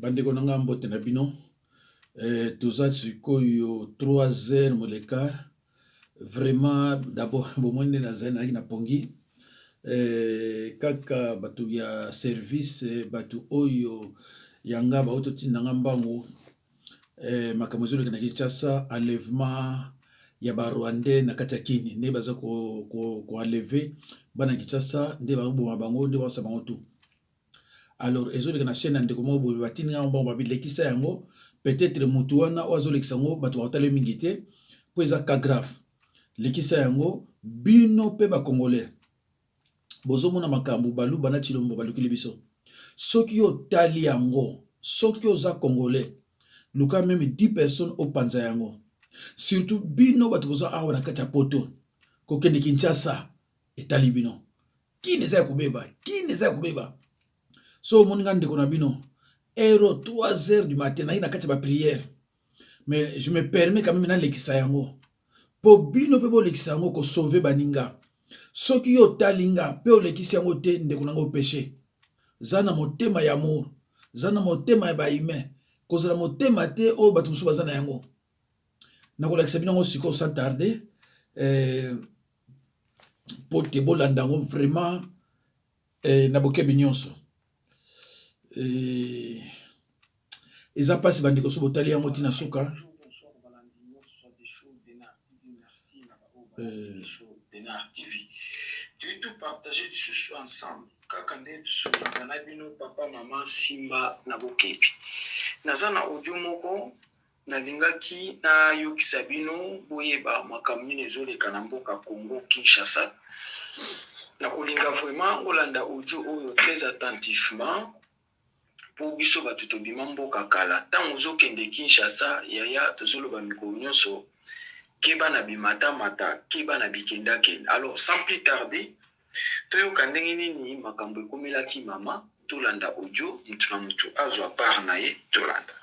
Bandeko nanga mbote na bino. Toza sikoyo 3h mo l'écart. Vraiment d'abord bomone na zana na pongi. Kaka batu ya service batu oyo yanga ba auto tinanga mbango. Makambo zolo na Kinshasa enlèvement ya ba Rwandais na kati ya Kini nde baza ko enlever bana Kinshasa nde ba boma bango nde ba sa bango tout. Alors ezoleka na chaîne ndeko mo boye batini ngamba babilekisa yango peut-être mutu wana wazolekisa ngo bato batale mingi te po eza ka grave lekisa yango bino pe ba congolais bozomona makambo balu bana chilombo balukili biso soki yo tali yango soki oza congolais luka même 10 personnes au panza yango surtout bino bato bozo awa na kati ya poto kokende Kinshasa etali bino kini eza ya kubeba so moninga ndeko na bino 3h du matin na kati ba prière mais je me permets quand même na lekisa yango po bino pe bo lekisa yango ko sauver baninga soki yo talinga pe o lekisa yango te ndeko nango péché zana motema ya amour zana motema ya baime kozala motema te o bato musu bazana yango na ko lekisa bino ngo siko sans tarder po te bolanda ngo vraiment na bokebi nyonso eza pasi bandeko so botali yango tina suka Tu veux tout partager tout ensemble. Kaka nde tusolaka na bino papa mama simba na bokebi. Naza na audio moko nalingaki na yokisa bino boyeba makambo nini ezoleka na mboka Congo Kinshasa. Na kolinga vraiment olanda audio oyo très attentivement pour biso bato tobima mboka kala. Tango ozokende Kinshasa yaya tozoloba mikolo nyonso keba na bimata mata keba na bikenda kenda. Alors sans plus tarder toyoka ndenge nini makambo ekomelaki mama tolanda audio mutu na mutu azwa part na ye tolanda.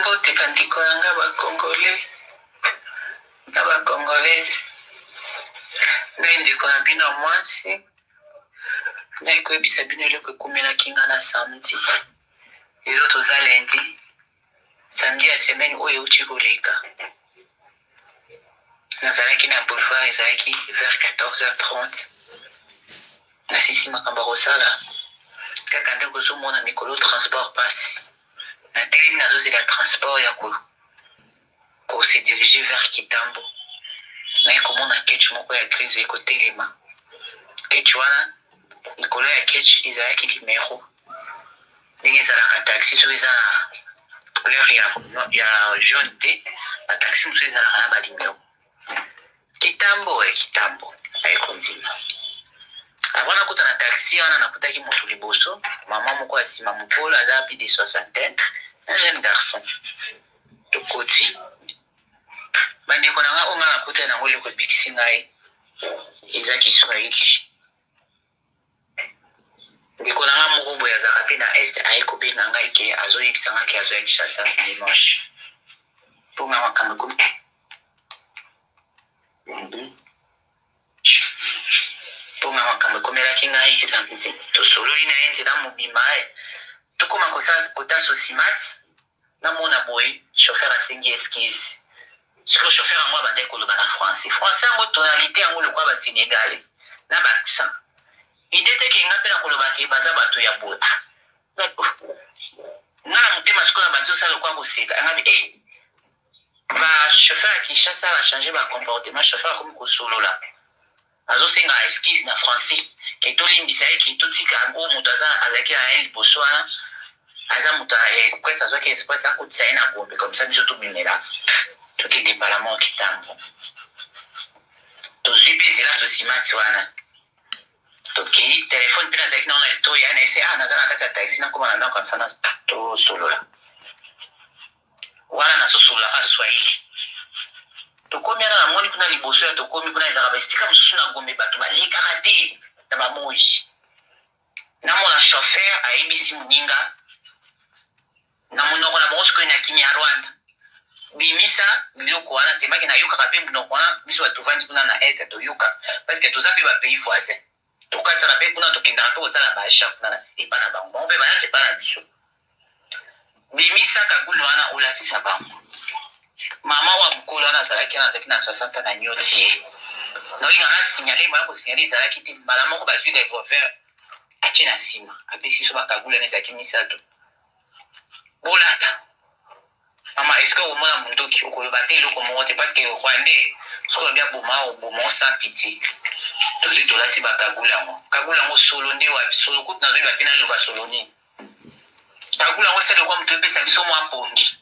Mbote bandiko yanga ba Congolais na ba Congolaises ngai ndeko na bino mwasi ngai koyebisa bino eloko ekomelaki nga na samedi lelo toza lundi samedi ya semaine oyo euti koleka nazalaki na boulevard ezalaki vers 14h30 nasisi makambo kosala kaka nde kozomona mikolo transport passe na telemi nazozela transport ya se diriger vers Kitambo naye komona ketch moko ya crise ekotelema ketch wana mikolo ya ketch ezalaki limero ndenge ezalaka taxi so eza na couleur ya jaune te na taxi mosusu ezalaka na balimero Kitambo aye kondima avant nakuta na taxi wana nakutaki moto liboso mama moko asima mokolo aza plus de 60, un jeune garçon tokoti bandeko na nga onga nakuta nango leko ebikisi ngai eza Kiswahili ndeko na nga moko boye azalaka mpe na este aye kobenga ngai ke azoyebisa nga ke azoya Kinshasa dimanche mpo nga makambo ekomi ponga makambo ekomelaki ngai samedi tosololi na ye nzela mobima tokóma kota sosimati namona boye chauffeur asengi esquisse sikoyo chauffeur yango abandaki koloba na français yango tonalité yango lokwa basénégalais na baaccent ide teke nga mpe na kolobaki baza bato ya boye nga na motema sikoyo na bandi osala lokwa koseka angabi chauffeur ya Kinshasa bachange bacomportement chauffeur akomi kosolola azosenga esquisse na français ke tolimbisa ye ke totika yango moto azalaki na ye liboso wana aza moto ya express azwaki express akotisa ye na bombe comme ça biso tobimela tokende mbala moko Kitambo tozwi mpe nzela sosimati wana tokei telefone mpe nazalaki nao na litoyi ya nayebise naza na kati ya taxi nakoma na ndako kamsa na tosolola wana nazosololaka Swahili tokomi ana namoni kuna liboso ya tokomi kuna ezalaka basika mosusu na Gombe bato balekaka te na bamoyi namona chauffeur ayebisi moninga na monoko na bango sikoyo na kimi ya Rwanda bimisa biloko wana temaki nayokaka mpe monoko wana biso bato vandi kuna na este toyoka parce que toza mpe bapays voisin tokata na pe kuna tokendaka mpe kosala baasha kuna epa na bango bango mpe bayaka epa na biso bimisa kagulu wana olatisa bango mama wa mokolo wana azalaki na 60 na nyoti ye naolinga na signale moya kosignale ezalaki te mbala moko bazwi revolver atie na nsima apesi biso bakagulu wana ezalaki misato bolata mama eske omona mondoki okoloba te eloko moko te parce que rwande soki babia boma sans pitié tozwi tolati bakagulu yango solo nde wapi solo kutu nazoyeba te naloba solo nini kagulu yango sele kwa moto epesa biso mwa pongi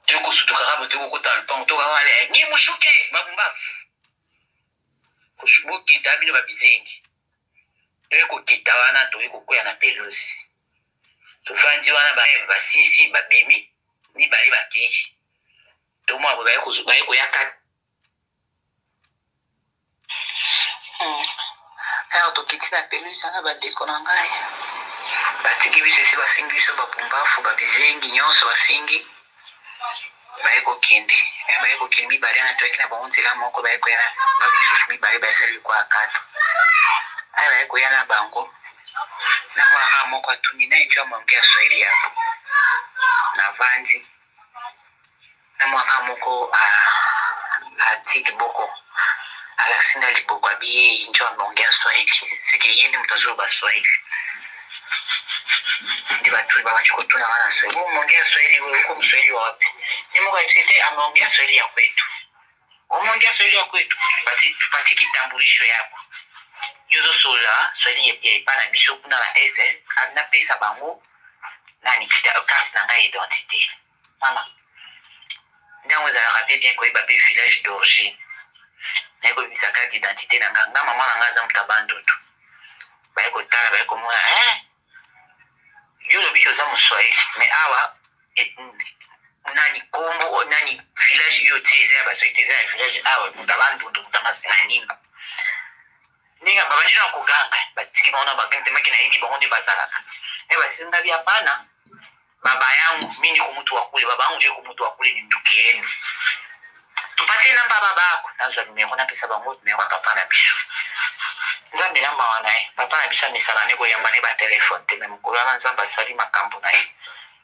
tokosutukaka bote kokota lupango tokawale ngi mushuke babumbafu bokita bino babizengi toye kokita wana toye kokwea na pelosi tofandi wana basisi babemi mibale bakei tomwa bo baye koyaka alors tokiti na pelosi wana bandeko na ngai batiki biso esi bafingi biso babumbafu babizengi nyonso bafingi baye kokende mibale wana toyaki na bango nzela moko baye koya na babisusu mibale basali kwa akata aye baye koya na bango na mwana moko atuni na enjo amonge ya swahili yapo na vandi na mwana moko atiki boko alasinda liboko abiye njo amonge ya swahili seke yende mutazo ba swahili ndi batu babanji kutuna wana swahili umonge ya swahili uko mswahili wapi ni moko ipsete amonge ya swahili ya kwetu umonge ya swahili ya kwetu pati kitambulisho yako yozo sola swahili ya ipana biso kuna na ese na pesa bango nani kasi na ngai identité mama ndango ezalaka pe bien koyeba pe village d'origine naye koyebisa carte d'identité na nga mama na nga aza moto abandoto baye kotala baye komona yo lobi toza moswahili mais awa nani kombo nani village yo te eza ya baswahili te eza ya village awa moto abandoto moto amasina nimba ndenge babandi na koganga batiki bango na bakantemaki na yebi bango nde bazalaka basinga bia pana baba yangu mini kumutu wakule baba yangu je kumutu wakule ni nduki yenu tupatie namba baba yako nazwa numero na pesa bango numero ya papa na biso nzambe namba wana papa na biso misala ne koyamba ne ba telefone te même koyamba nzamba asali makambo na ye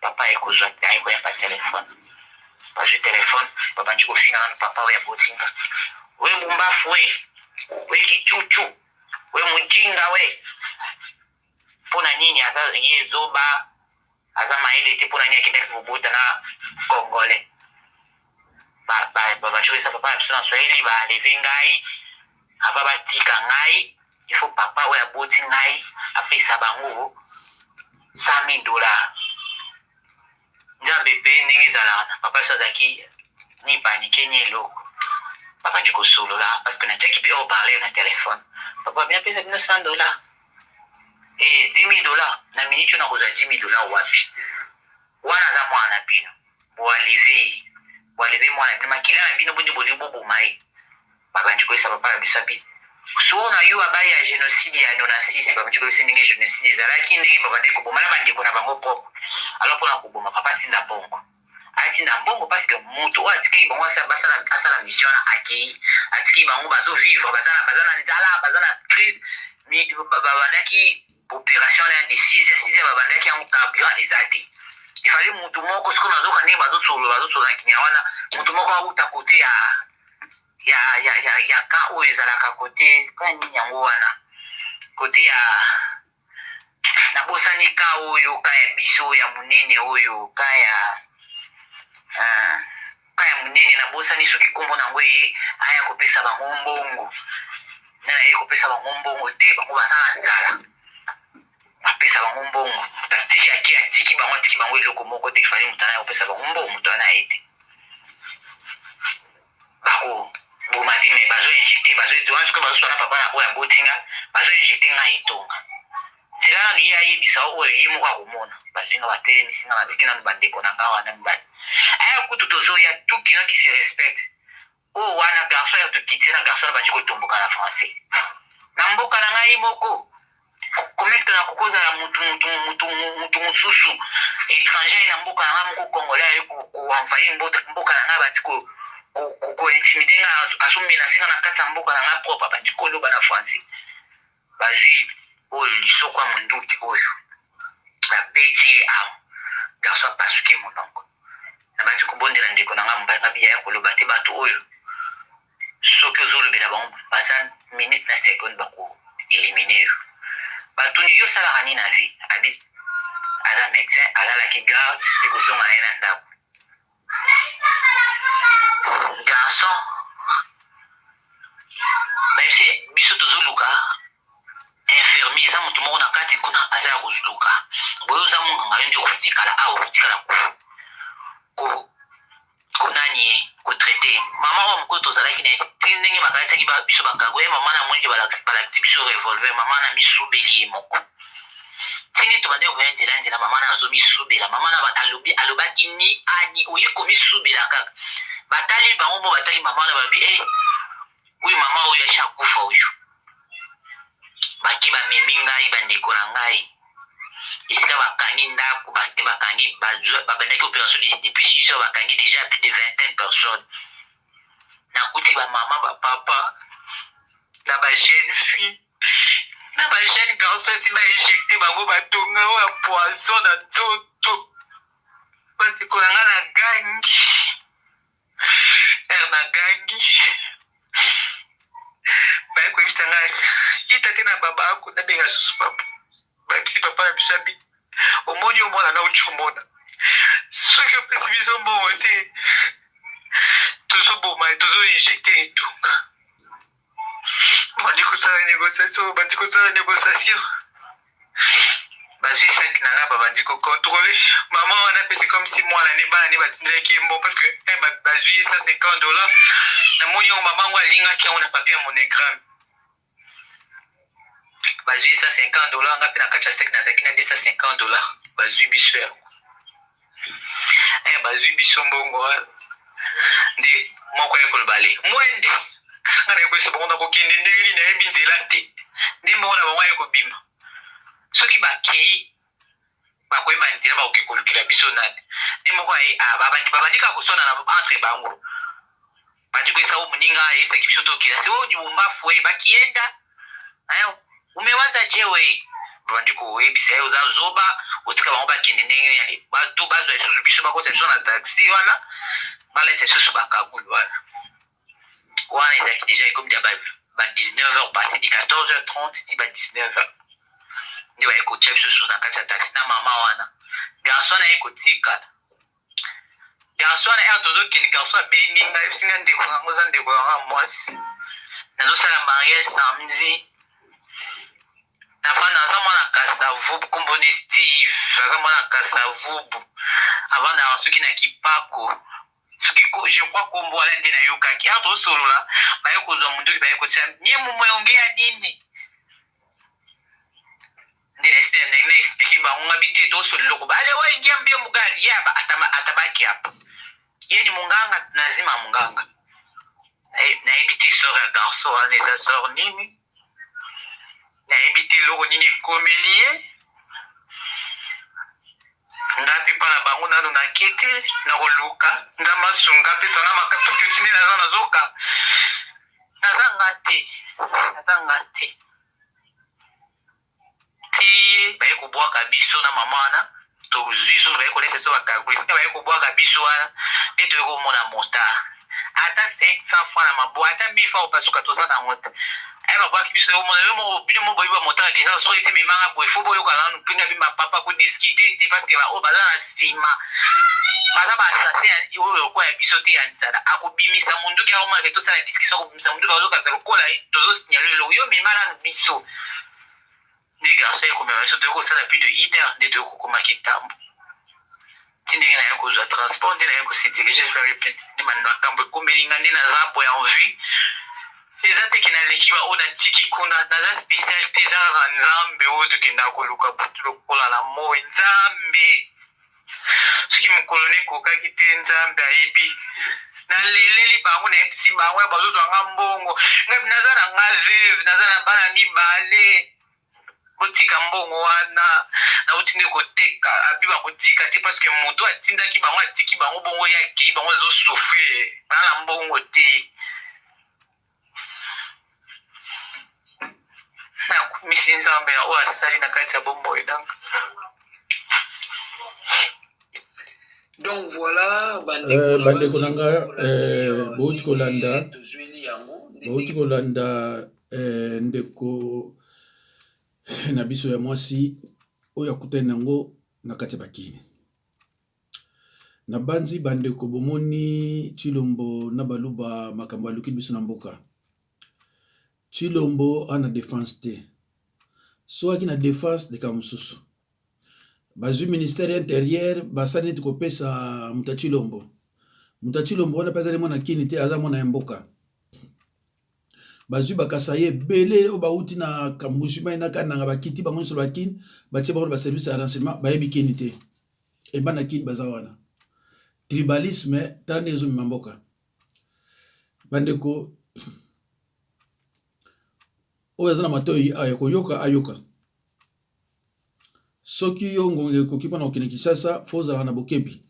papa ekozwa te ayi koyamba telefone bazwi telefone papa nji kofinga na papa oya botinga we mbumbafu we kichuchu we mujinga we pona nini aza ye zoba aza maele te pona nini akendaki kobota na congolais bachoisa papa na biso na swahili baleve ngai aba batika ngai ifo papa oyo aboti ngai apesa bango $100 nzambe mpe ndenge ezalaka papa biso azalaki ni panike ni eloko papa nji kosolola parce que natiaki mpe oparle na telefone papa bina pesa bino $100 $10,000 na miniti oyo nakozwa $10,000 wapi wana aza mwana bino boaleve mwana bino makila na bino boni boli boboma ye babandi koyesa papa na biso api so na yo abali ya génocide ya 96 babandi koyesa ndenge génocide ezalaki ndenge babandi koboma na bandeko na bango propre alors mpona koboma papa atinda mbongo atinda mbongo parce que moto oyo atikaki bango asala mission wana akei atikaki bango bazovivre baza na nzala baza na crise babandaki opération na de 6 babandaki yango carburant eza te ifali motu moko siko nazoka ndenge bazosolola kinia wana motu moko auta kote ya ka oyo ezalaka kote ka nini yango wana kote ya nabosani ka oyo ka ya biso ya monene oyo ka ya monene nabosani soki kombo nango ye aya kopesa bango mbongo nana ye kopesa bango mbongo te bango baza na nzala apesa bango mbongo atiki bango eloko moko te ifali moto ana kopesa bango mbongo moto ana ye te bako boma te me bazoinjecte wana soki bazoswana papa na oyo abotinga bazoinjecte ngai etonga nzela nanu ye ayebisa oyo ye moko akomona bazinga batelemisinga batiki nanu bandeko na nga wana mibali aya kutu tozoya tukino ki se respecte oyo wana garçon ya tokitie na garçon na bandi kotomboka na français na mboka na ngai moko komeske na kokozala mutu mosusu étranger na mboka na ngai moko congolais aye koenvaye mboka na ngai bati intimide nga azomenase nga na kati ya mboka na nga propre bandi koloba na français bazwi oyo lisoko ya monduki oyo babeti ye awa garso apasuki monoko na bandi kobondela ndeko na nga mobali nga biya ya koloba te bato oyo soki ozolobela bango baza minute na seconde bako-elimine yo batuni yo osalaka nini na vie abi aza médecin alalaki garde mpe kozonga na ye na ndako garçon bayebisi biso tozoluka infirmier eza moto moko na kati kuna aza ya kozoluka boye oza monganga yo nde okotikala awa okotikala konani ye kotraite mama oyo mokolo tozalaki na ti ndenge bakatiaki biso bakago ye mama na monike balakisi biso revolver mama na misubeli ye moko tini tobande koya nzela mama na azomisubela mama na alobaki ni ani oye komisubela kaka batali bango mo batali mama na babi oyo mama oyo aisha kufa oyo baki bamemi ngai bandeko na ngai esika bakangi ndako basike bakangi babandaki opération depuis 6 heures bakangi déjà plus de 20 personnes nakuti bamama bapapa na bajeune fille na bajeune garçon ti bainjecte bango batonga oyo ya poison na nzoto bandeko na nga na gangi na gangi baye koyebisa ngai yita te na baba ako nabenga susu papa bayebisi papa na biso abi omoni omona na uti omona soki opesi biso mbongo te tozoboma tozoinjecte etunga bandi kosala négociation bazwi 5 na nga babandi kocontrôle mama wana pesi comme si mwana ne bana ne batindelaki ye mbo parce que bazwi ye $150 namoni yango mama ngo alingaki yango na papier ya monogramme bazwi $150 nga mpe na kati ya sek nazalaki na $250 bazwi biso yango bazwi biso mbongo nde moko ya kolobale mwende nga na yekoyesa bango na kokende ndenge nini nayebi nzela te nde mbongo na bango ayekobima soki bakei bakoyeba nzela bakoki kolukela biso nani nde moko babandika kosona na entre bango bandi koyesa o moninga ayebisaki biso tokela se oyo mumbafu e bakienda umewaza je we babandi koyebisa ye oza zoba otika bango bakende ndenge nini bato bazwa lisusu biso bakosa biso na taxi wana balesa lisusu bakabulu wana ezalaki déjà ekomi dia ba 19h passé de 14h30 ti ba 19h nde baye kotia biso susu na kati ya taxi na mama wana garçon aye kotikala garçon wana tozokende garçon abeni ngai yebisi ngai ndeko yango oza ndeko yanga mwasi nazosala mariage samedi navanda aza mwana kasavubu kombone Steve aza mwana kasavubu avanda soki na kipako soki je crois kombo wala nde nayokaki tozosolola baye kozwa munduki baye kotia nye momo yongea nini nde naexplike bango nga bite tosolelo ko bale waingia mbio mugari yaba atabaki hapa ye ni munganga nazima munganga nayebi te sor ya garçon wana eza sor nini nayebi te eloko nini ekomeli ye nga mpe mpa na bango nano nakete na koluka nga masunga apesanga makasi parceke tinde naza nazoka naza nga te ti baye kobwaka biso na mama wana tozwi susu baye kolesa so bakaguli sika baye kobwaka biso wana nde toye komona motard ata 500 francs na mabwa ata 1000 francs opasuka toza nango te aye babwaki biso omona bino mo boyebi bamotard deja soki esi memanga boye fo boyoka nanu mpena bima papa kodiskite te parceke baoyo baza na nsima baza baasase oyo lokola ya biso te ya nzala akobimisa munduki akomaka tosala discussion akobimisa munduki azokasa lokola tozosignale eloko yo mema nanu biso nde garçon ekomema biso toye kosala plus de 1 heure nde toye kokomaki ntambo ti ndenge naye kozwa transport nde naye kosedirige nde makambo ekomelinga nde naza po ya envie eza teke naleki baoyo natiki kuna naza spécial te eza kaka nzambe oyo tokendaka koluka butu lokola na moi nzambe soki mokolo nekokaki te nzambe ayebi naleleli bango nayebisi bango ya bazozwanga mbongo naza na nga veve naza na bana mibale botika mbongo wana na utinde koteka abiba kotika te parce que moto atindaki bango atiki bango bongo yaki bango zo souffrir na mbongo te na misinza mbe o asali na kati ya bombo donc voilà bandeko nanga bouti kolanda ndeko na biso ya mwasi oyo akutani nango na kati ya bakini na banzi bandeko bomoni Chilombo na baluba makambo aluki biso na mboka. Chilombo ana défense te so aki na défense de kamususu bazwi ministère intérieur basali neti kopesa muta Chilombo wana pesa mwana kini te aza mwana ya mboka bazwi bakasa ye bele o bauti na kamushima ina kananga bakiti bango so bakini batie bango ba service ya renseignement bayebi kini te e bana kini bazawana tribalisme tande zo mboka bandeko oyo azana matoi ayoka ayoka soki yo ngonge kokipa na okene Kinshasa foza na bokebi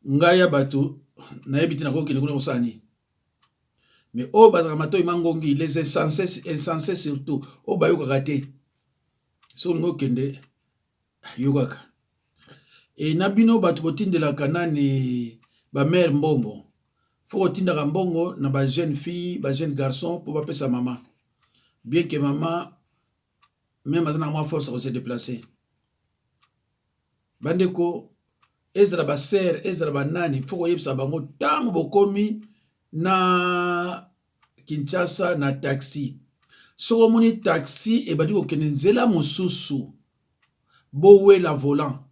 ngaya batu na yebiti na kokene kuna osani mais o bazana matoi mangongi les insensés surtout o bayoka kate so ngokende yokaka e nabino batu botindela kanani ba mère mbongo faut tinda mbongo na ba jeune fille ba jeune garçon pour pas pesa maman bien que maman même azana moins force à se déplacer bandeko ezra ba sœur ezra ba nani faut yebsa bango tango bokomi na Kinshasa na taxi so moni taxi e badi ko kenenzela mosusu bowe la volant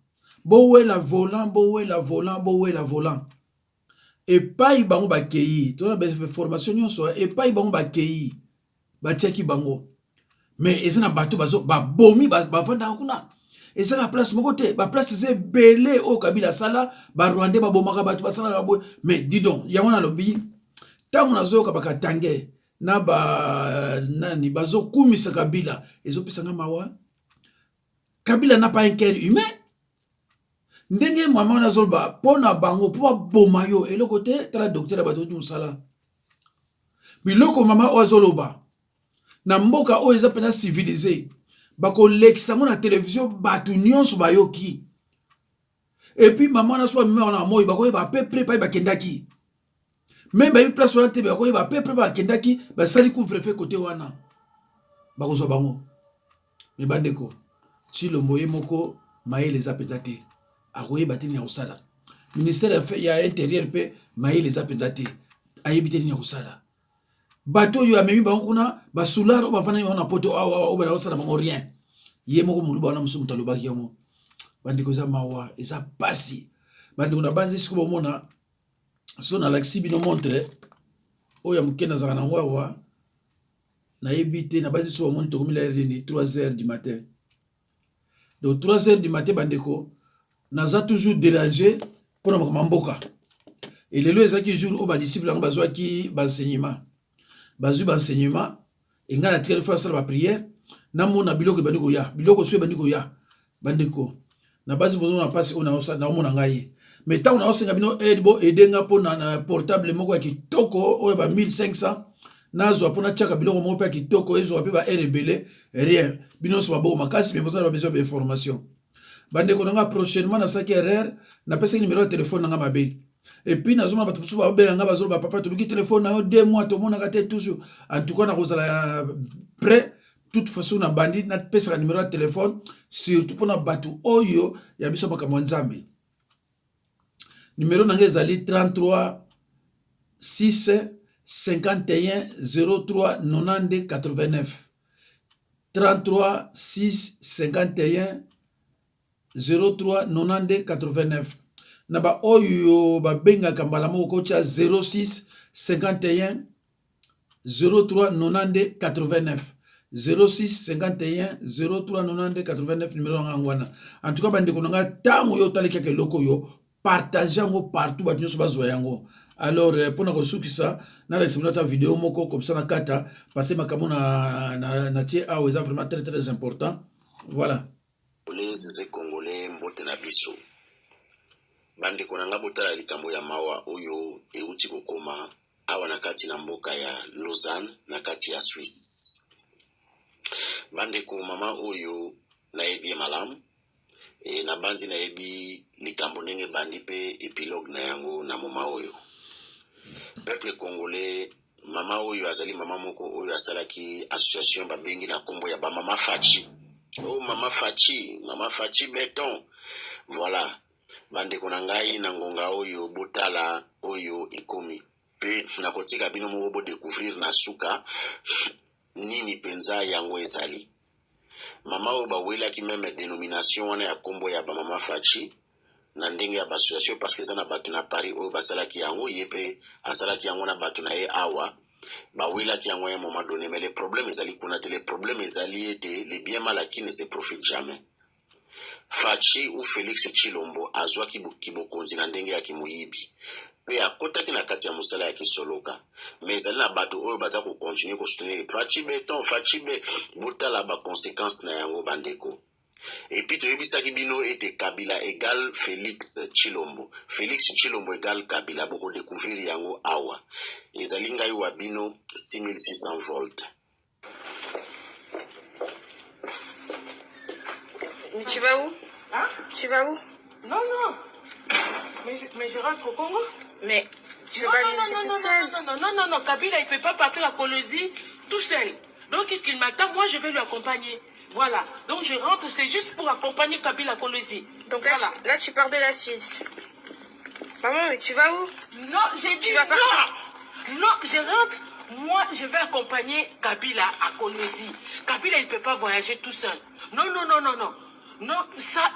et pas bango bakei to na be formation nyonso et pas bango bakei batiaki bango mais ezana bato bazo ba bomi ba vanda kuna ezana place moko te ba place ze belé au Kabila sala ba Rwandais ba bomaka bato basala ba mais dis donc yango na lobi tango nazoyoka bakatange na ba nani bazo kumisa Kabila ezopesanga mawa Kabila n'a pas un cœur humain ndenge mama na zolba pona bango po boma yo eloko te tala docteur bato du sala biloko mama ozoloba na mboka o eza pena civilisé bako lekisa mo na télévision batu nyonso bayoki et puis mama na so mema na moyi bako ba peu pa bakendaki même ba place wana te bako ba peu bakendaki ba sali couvre-feu côté wana bako zo bango me bandeko Chilombo ye moko maye les apetate akoye batini ya usala ministère ya intérieur pe maye les apetate ayebite ni ya usala bato yo amemi bango kuna basularo bafana na poto awa obala usala bango rien ye moko muluba wana musumu talobaki yango bandiko za mawa eza pasi bandiko na banzi siko bomona so na laxi bino montre oya mukena zaka na ngwawa na yebite na banzi so bomona tokomila rini 3h du matin. Donc 3h du matin bandeko naza toujours dérangé pour na mboka et les lois qui jour au ba disciple ngo bazwa ki ba enseignement bazui ba enseignement et ngala tiré fois ça ba prière na mona biloko bandeko ya biloko so bandeko ya bandeko na bazi bozo na passe on a osa na mona ngai mais tant on a osenga bino bo edenga po na portable moko ya kitoko o ba 1500 nazo pona chaka biloko moko pa kitoko ezo pa ba rebelle rien bino so ba makasi mais besoin d'information bandeko nanga prochainement na saki erreur na pesa numéro de téléphone nanga mabe et puis nazoma bato so ba nga bazolo ba papa to téléphone na yo 2 mois to mona ka toujours en tout cas na kozala prêt toute façon na bandi na pesa numéro de téléphone surtout pona bato oyo ya biso baka mwanzambe numéro nanga ezali 33 6 51 03 90 89 33 6 51 03 90 89 na ba oyo ba benga kambala moko cha 06 51 03 90 89 06 51 03 90 89 numéro ngwana en tout cas bandeko nanga tango yo talika ke loko yo partager ngo partout ba nyoso bazwa yango Alors pour na kosukisa na l'exemple ta vidéo moko comme ça na kata passer makambo na tie a c'est vraiment très très important. Voilà. Les Congolais mbote na biso. Bande konanga botala likambo ya mawa oyo euti kokoma awa na kati na mboka ya Lausanne na kati ya Suisse. Bande ko mama oyo na ebi malamu e na bandi na ebi likambo ndenge bandi pe épilogue na yango na moma oyo. Peuple congolais mama oyo azali mama moko oyo asalaki association babengi na kombo ya ba mama Fachi. Oh mama Fachi béton. Voilà. Bande konangai na ngonga oyo botala oyo ikomi. Pe na kotika bino mo bo découvrir na suka nini penza yango ezali. Mama oyo bawela ki même dénomination wana ya kombo ya ba mama Fachi na ndenge ya association parce que ça na batu na Paris oyo basalaki yango yepe asalaki yango na batu na ye awa bawela ki yango ya moment donné mais les problèmes ezali kuna te les problèmes ezali ete les bien mal acquis ne se profitent jamais. Fachi ou Félix Tshilombo azwaki kibokonzi na ndenge ya kimoyibi pe akotaki na kati ya mosala ya kisoloka mais ezali na bato oyo baza kocontinue kosoutenir Fachi béton Fachi be botala ba conséquences na yango bandeko. Et puis toyebisaki bino ete Kabila égale Félix Tshilombo égale Kabila boko découvrir yango awa ezali ngai wa bino 6600 volts. Mais tu vas où? Hein? Tu vas où? Non, non. Mais je rentre au Congo. Mais tu veux pas lui laisser toute seule? Non. Kabila, il ne peut pas partir à Colosie tout seul. Donc, il m'attend, moi, je vais lui accompagner. Voilà. Donc, je rentre, c'est juste pour accompagner Kabila à Colosie. Donc là, voilà. Là, tu pars de la Suisse. Maman, mais tu vas où? Non, j'ai dit tu vas partir. Non, je rentre. Moi, je vais accompagner Kabila à Colosie. Kabila, il ne peut pas voyager tout seul. Non. Non, ça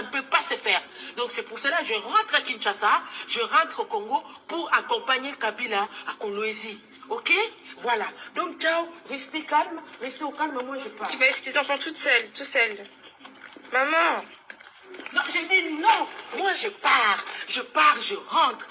ne peut pas se faire. Donc c'est pour cela que je rentre à Kinshasa, je rentre au Congo pour accompagner Kabila à Kolwezi. Ok? Voilà. Donc ciao, restez calme, restez au calme, moi je pars. Tu vas laisser tes enfants toutes seules, tout seul. Maman. Non, j'ai dit non. Moi je pars, je rentre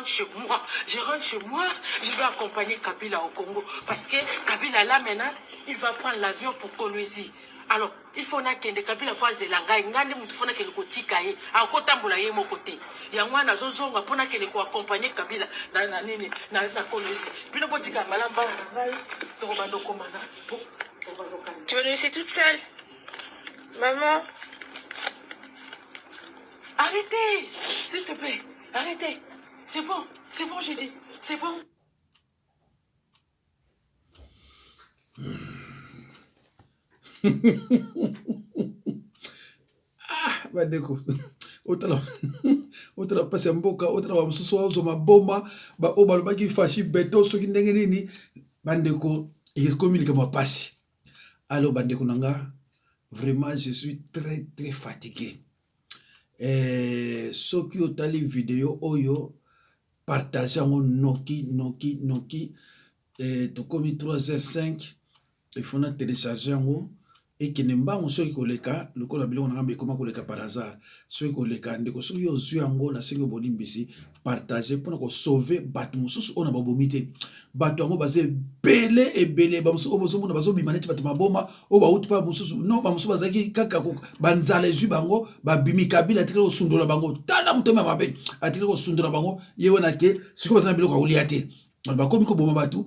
chez moi. Je rentre chez moi, je vais accompagner Kabila au Congo. Parce que Kabila là maintenant, il va prendre l'avion pour Kolwezi. Alors, il faut que les Kabila fassent des langages. Il faut que les kotika ye. À côté de mon côté. Il y a un zozo pour que les accompagner Kabila na Kolwezi. Puis le kotika malamba tu vas nous laisser toute seule. Maman. Arrêtez, s'il te plaît. Arrêtez. C'est bon, j'ai dit. C'est bon. Bandeko otala pasi ya mboka otala bamosusu bazoma boma oyo balobaki Fachi béton soki ndenge nini bandeko ekomi likambo ya pasi. Alors bandeko na nga vraiment je suis très très fatigué. Soki otali video oyo partage yango noki tokomi 3h05 ifona télécharger yango ekende mbango soki koleka lokola biloko na ngambe ekoma koleka par hasard soki koleka ndeko soki ozwi yango na sengo bolimbisi partager mpona kosauve bato mosusu oyo na babomi te bato yango baza ebele bamosusu oyo bozomona bazobima neti bato maboma oyo bauti mpa mosusu non bamosusu bazalaki kaka banzala ezwi bango babimi Kabila atikali kosundola bango tala motema ya mabe atikali kosundola bango ye wana ke sikoyo baza na biloko ya kolia te bakomi koboma bato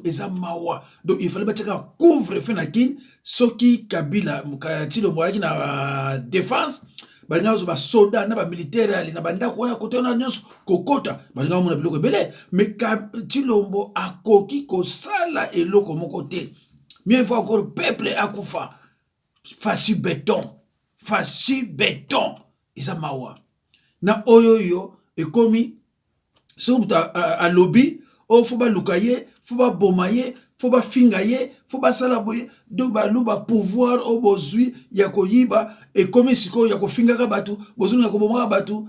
eza mawa. Donc il fallait bateka couvre feu na kin soki Kabila Tshilombo ayaki na défense balinga zo ba soda na ba militaire ali na banda ko na kote na nyonso kokota balinga mona biloko ebele mais Tshilombo akoki kosala eloko moko te. Mieux fois encore peuple akufa Fachi béton eza mawa na oyoyo ekomi so muta a lobby o faut ba lukaye faut ba bomaye faut ba fingaye faut ba sala boye do ba luba pouvoir o bozui ya koyiba e comme siko ya kofinga batu bozuni ya koboma batu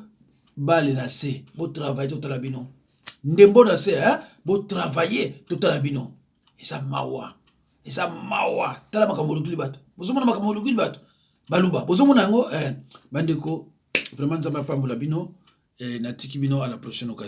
bale na se bo travailler to talabino ndembo na se bo travailler to talabino esa mawa tala makambo lukili batu bozomona makambo lukili batu baluba bozomona yango bandeko vraiment nzamba pambola bino natiki bino à la prochaine occasion.